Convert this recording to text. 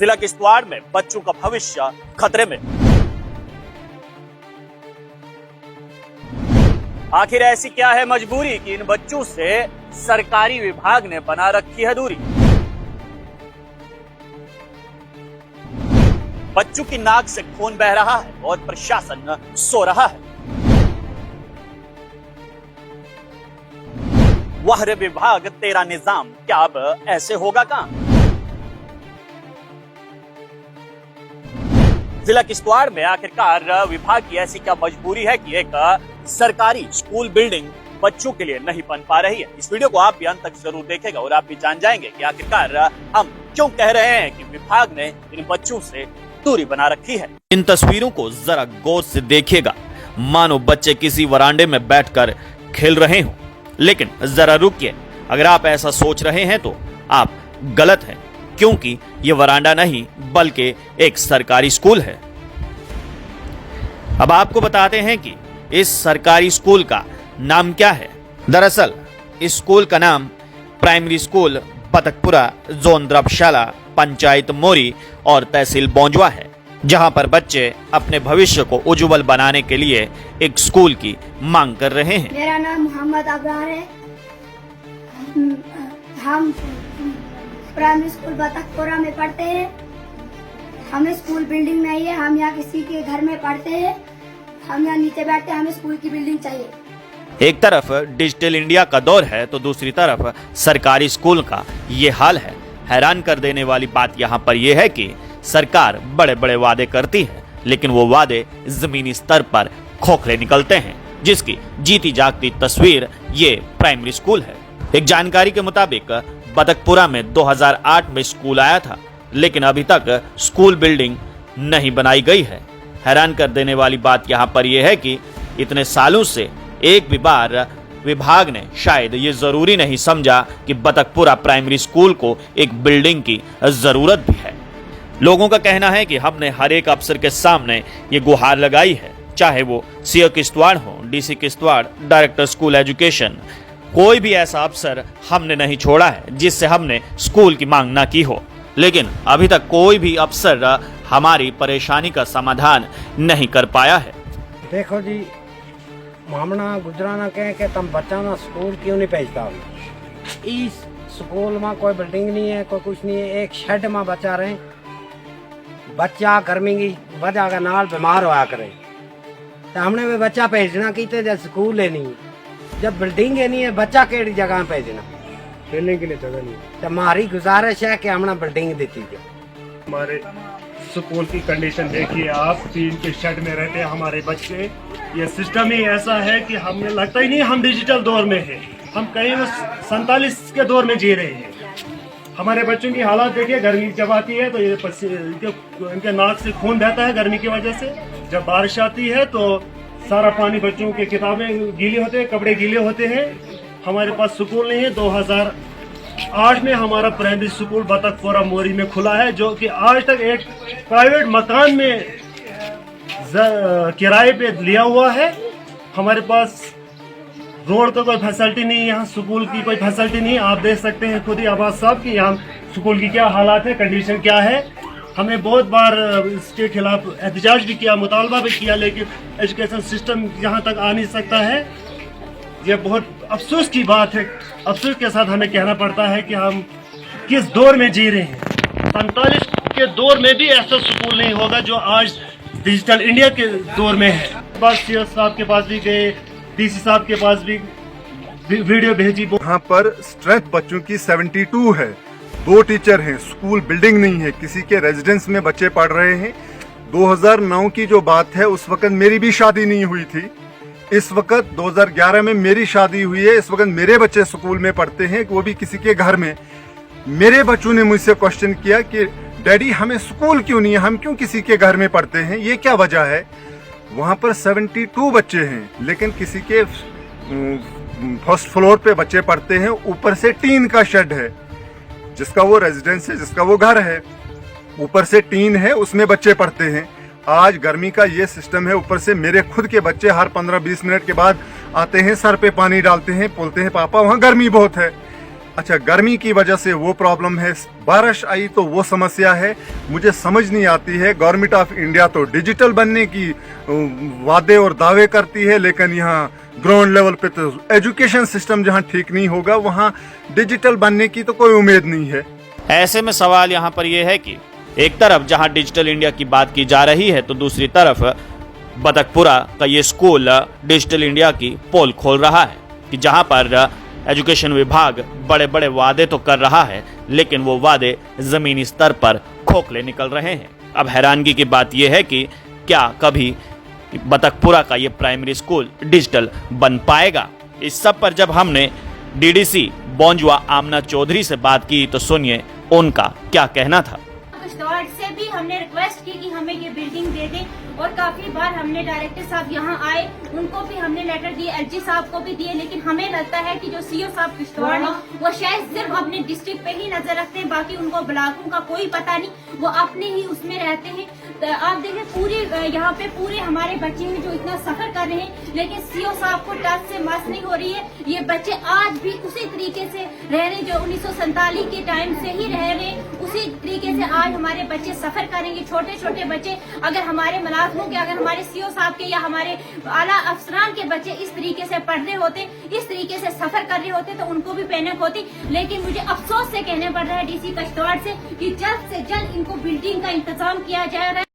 जिला किश्तवाड़ में बच्चों का भविष्य खतरे में। आखिर ऐसी क्या है मजबूरी कि इन बच्चों से सरकारी विभाग ने बना रखी है दूरी। बच्चों की नाक से खून बह रहा है और प्रशासन सो रहा है। वाह रे विभाग तेरा निजाम, क्या अब ऐसे होगा काम। जिला किश्तवाड़ में आखिरकार विभाग की ऐसी क्या मजबूरी है कि एक सरकारी स्कूल बिल्डिंग बच्चों के लिए नहीं बन पा रही है। इस वीडियो को आप भी अंत तक जरूर देखेगा और आप भी जान जाएंगे कि आखिरकार हम क्यों कह रहे हैं कि विभाग ने इन बच्चों से दूरी बना रखी है। इन तस्वीरों को जरा गौर से देखिएगा, मानो बच्चे किसी वरांडे में बैठकर खेल रहे हों। लेकिन जरा रुकिए, अगर आप ऐसा सोच रहे हैं तो आप गलत हैं, क्योंकि ये वरांडा नहीं बल्कि एक सरकारी स्कूल है। अब आपको बताते हैं कि इस सरकारी स्कूल का नाम क्या है। दरअसल इस स्कूल का नाम प्राइमरी स्कूल बतकपुरा, जोन द्रबशाला, पंचायत मोरी और तहसील बौंजवा है, जहां पर बच्चे अपने भविष्य को उज्जवल बनाने के लिए एक स्कूल की मांग कर रहे हैं। मेरा नाम मोहम्मद अबरार है। हम प्राइमरी स्कूल बतकपुरा में पढ़ते हैं। हमें स्कूल बिल्डिंग नहीं है, हम यहाँ किसी के घर में पढ़ते हैं। हम यहाँ नीचे बैठते हैं, हमें स्कूल की बिल्डिंग चाहिए। एक तरफ डिजिटल इंडिया का दौर है तो दूसरी तरफ सरकारी स्कूल का ये हाल है। हैरान कर देने वाली बात यहाँ पर यह है कि सरकार बड़े बड़े वादे करती है, लेकिन वो वादे जमीनी स्तर पर खोखले निकलते हैं, जिसकी जीती जागती तस्वीर ये प्राइमरी स्कूल है। एक जानकारी के मुताबिक बतकपुरा में 2008 में स्कूल आया था, लेकिन अभी तक स्कूल बिल्डिंग नहीं बनाई गई है। हैरान कर देने वाली बात यहाँ पर यह है कि इतने सालों से एक भी बार विभाग ने शायद ये जरूरी नहीं समझा कि बतकपुरा प्राइमरी स्कूल को एक बिल्डिंग की जरूरत भी है। लोगों का कहना है कि हमने हर एक अफसर के सामने ये गुहार लगाई है, चाहे वो सीओ किश्तवाड़ हो, DC Kishtwar, director school education, कोई भी ऐसा अफसर हमने नहीं छोड़ा है जिससे हमने स्कूल की मांग ना की हो। लेकिन अभी तक कोई भी अफसर हमारी परेशानी का समाधान नहीं कर पाया है। देखो जी, मामना गुजराना कह के तुम बच्चा ना स्कूल क्यों नहीं भेजता। इस स्कूल में कोई बिल्डिंग नहीं है, कोई कुछ नहीं है, एक शेड में बच्चा रहे। बच्चा गर्मी की वजह के नाल बीमार होया करे तो हमने भी बच्चा भेजना की तो स्कूल है नहीं, जब बिल्डिंग है नहीं है, बच्चा केड़ी जगह भेजना, खेलने के लिए जगह नहीं। तो हमारी गुजारिश है कि हमने बिल्डिंग देती है। हमारे स्कूल की कंडीशन देखिए आप, टीन के शेड में रहते हैं हमारे बच्चे। ये सिस्टम ही ऐसा है कि हमें लगता ही नहीं हम डिजिटल दौर में हैं, हम कहीं 47 के दौर में जी रहे हैं। हमारे बच्चों की हालात देखिए, गर्मी जब आती है तो ये इनके नाक से खून बहता है गर्मी की वजह से। जब बारिश आती है तो सारा पानी, बच्चों के किताबें गीले होते हैं, कपड़े गीले होते हैं। हमारे पास स्कूल नहीं है। 2008 में हमारा प्राइमरी स्कूल बतकपुरा मोरी में खुला है, जो कि आज तक एक प्राइवेट मकान में किराए पे लिया हुआ है। हमारे पास रोड का कोई फैसिलिटी नहीं है, यहाँ स्कूल की कोई फैसिलिटी नहीं है। आप देख सकते हैं खुद ही आवाज साहब कि यहाँ स्कूल की क्या हालात है, कंडीशन क्या है। हमें बहुत बार इसके खिलाफ एहतजाज भी किया, मुतालबा भी किया, लेकिन एजुकेशन सिस्टम यहाँ तक आ नहीं सकता है। ये बहुत अफसोस की बात है। अफसोस के साथ हमें कहना पड़ता है कि हम किस दौर में जी रहे हैं। 47 के दौर में भी ऐसा स्कूल नहीं होगा जो आज डिजिटल इंडिया के दौर में है। बस सीओ साहब के पास भी गए, डीसी साहब के पास भी वीडियो भेजी। यहाँ पर स्ट्रेंथ बच्चों की 72 है, 2 टीचर हैं, स्कूल बिल्डिंग नहीं है, किसी के रेजिडेंस में बच्चे पढ़ रहे हैं। 2009 की जो बात है, उस वक्त मेरी भी शादी नहीं हुई थी। इस वक्त 2011 में मेरी शादी हुई है। इस वक्त मेरे बच्चे स्कूल में पढ़ते हैं, वो भी किसी के घर में। मेरे बच्चों ने मुझसे क्वेश्चन किया कि डैडी हमें स्कूल क्यों नहीं है, हम क्यों किसी के घर में पढ़ते हैं, ये क्या वजह है। वहाँ पर 72 बच्चे हैं, लेकिन किसी के फर्स्ट फ्लोर पे बच्चे पढ़ते हैं, ऊपर से टीन का शेड है, जिसका वो रेजिडेंस है, जिसका वो घर है, ऊपर से टीन है, उसमें बच्चे पढ़ते हैं। आज गर्मी का ये सिस्टम है, ऊपर से मेरे खुद के बच्चे हर 15-20 मिनट के बाद आते हैं, सर पे पानी डालते हैं, बोलते हैं पापा वहाँ गर्मी बहुत है। अच्छा, गर्मी की वजह से वो प्रॉब्लम है, बारिश आई तो वो समस्या है। मुझे समझ नहीं आती है, गवर्नमेंट ऑफ इंडिया तो डिजिटल बनने की वादे और दावे करती है, लेकिन यहाँ ग्राउंड लेवल पे तो एजुकेशन सिस्टम जहाँ ठीक नहीं होगा वहाँ डिजिटल बनने की तो कोई उम्मीद नहीं है। ऐसे में सवाल यहाँ पर यह है कि एक तरफ जहाँ डिजिटल इंडिया की बात की जा रही है तो दूसरी तरफ बतकपुरा का ये स्कूल डिजिटल इंडिया की पोल खोल रहा है कि जहाँ पर एजुकेशन विभाग बड़े बड़े वादे तो कर रहा है, लेकिन वो वादे जमीनी स्तर पर खोखले निकल रहे हैं। अब हैरानगी की बात यह है कि क्या कभी बतकपुरा का ये प्राइमरी स्कूल डिजिटल बन पाएगा? इस सब पर जब हमने डीडीसी बोंजवा आमना चौधरी से बात की तो सुनिए उनका क्या कहना था। किश्तवाड़ से भी हमने रिक्वेस्ट की कि हमें ये बिल्डिंग दे दें और काफी बार हमने डायरेक्टर साहब यहाँ आए, उनको भी हमने लेटर दिए, एलजी साहब को भी दिए, लेकिन हमें लगता है कि जो सीओ साहब किश्तवाड़ है वो शायद सिर्फ अपने डिस्ट्रिक्ट पे ही नजर रखते हैं, बाकी उनको ब्लॉकों का कोई पता नहीं, वो अपने ही उसमें रहते हैं। तो आप देखें पूरे यहाँ पे पूरे हमारे बच्चे हैं जो इतना सफर कर रहे हैं, लेकिन सीओ साहब को टच से मस नहीं हो रही है। ये बच्चे आज भी उसी तरीके से रह रहे जो 1947 के टाइम से ही रह रहे, उसी तरीके से आज हमारे बच्चे सफर करेंगे। छोटे छोटे बच्चे अगर हमारे मुलाजमों के, अगर हमारे सीओ साहब के या हमारे आला अफसरान के बच्चे इस तरीके से पढ़ रहे होते, इस तरीके से सफर कर रहे होते तो उनको भी पैनिक होती। लेकिन मुझे अफसोस से कहना पड़ रहा है डीसी किश्तवाड़ से कि जल्द से जल्द इनको बिल्डिंग का इंतजाम किया जा रहा है।